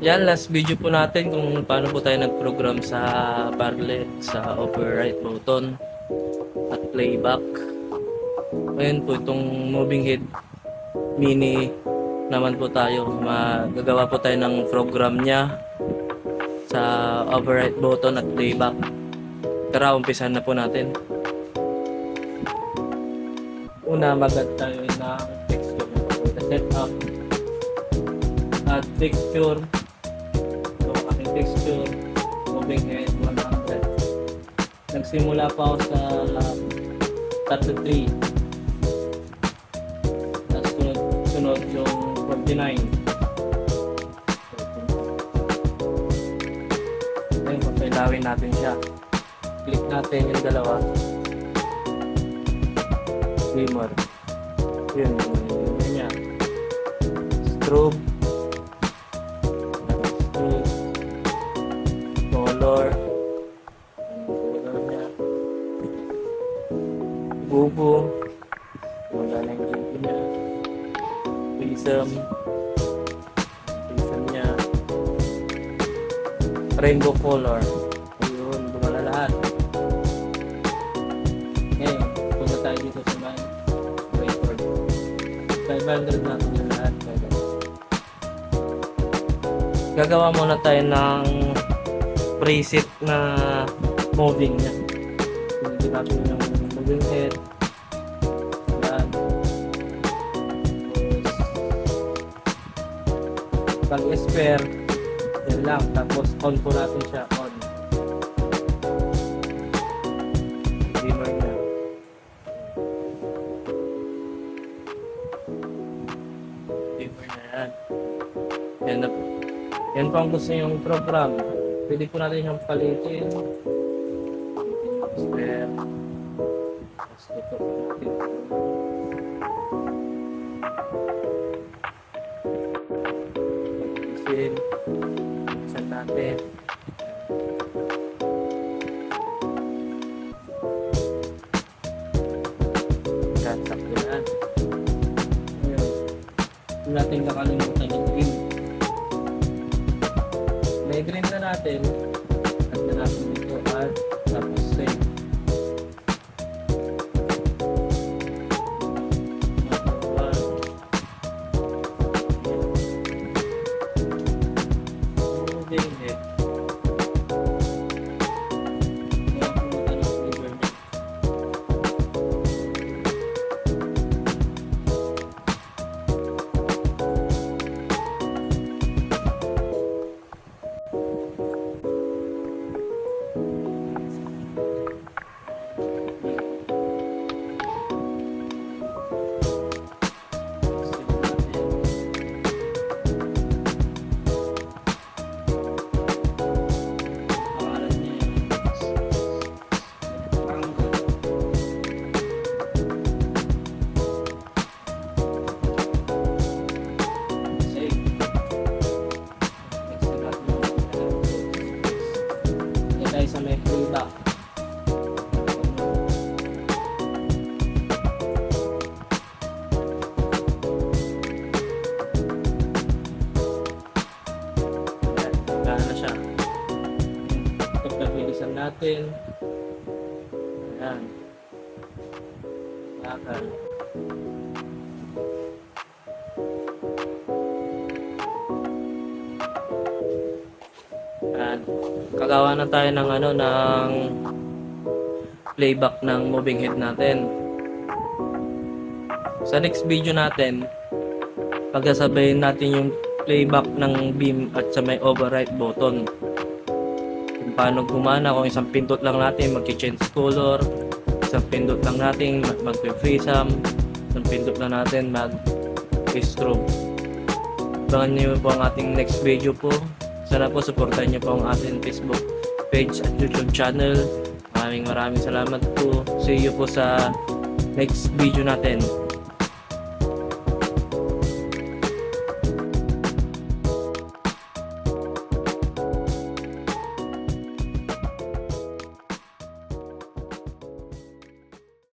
Yan, last video po natin kung paano po tayo nag-program sa Parlet, sa override button at playback. Ngayon po itong moving head mini naman po tayo. Magagawa po tayo ng program niya sa override button at playback. Tara, umpisan na po natin. Una, mag-add tayo ng texture. Setup. Add texture. Texture, moving head 100. Nagsimula pa ako sa tattoo 3. Tapos sunod yung 49. Ngayon, papailawin natin siya. Click natin yung dalawa. Glimmer. Yun niya. Strobe. Color niya, bubo, wala na yung GP niya, prism niya, rainbow color, ayun, lumala lahat. Ngayon, punta tayo dito sa may record 500 natin yung lahat. Gagawa muna tayo ng preset na moving niya. Hindi natin yung moving head. Yan. Pag spare, yan lang. Tapos on po natin siya. On. Dimmer niya. Dimmer na yan. Yan na po. Yan po ang gusto yung program. Pwede po natin siyang palitin. Spare. Tapos ito po natin. Pag-isin. Isan natin. Yan, sakto yan. Ngayon, hindi natin kakalimutan yung green. May green na natin at na natin dito at tapos save. Moving head. Sa may playback. Gana na siya. Pagkabilisan natin. Ayan. Lakal. Kagawa na tayo ng ng playback ng moving head natin. Sa next video natin, pagsasabayin natin yung playback ng beam at sa may override button. Kung paano gumana, kung isang pindot lang natin mag-change color, isang pindot lang natin mag-freesum, isang pindot lang natin mag-strobe. Abangan nyo po ang ating next video po. Sana po supportan niyo po ang ating Facebook page at YouTube channel. Maraming salamat po. See you po sa next video natin.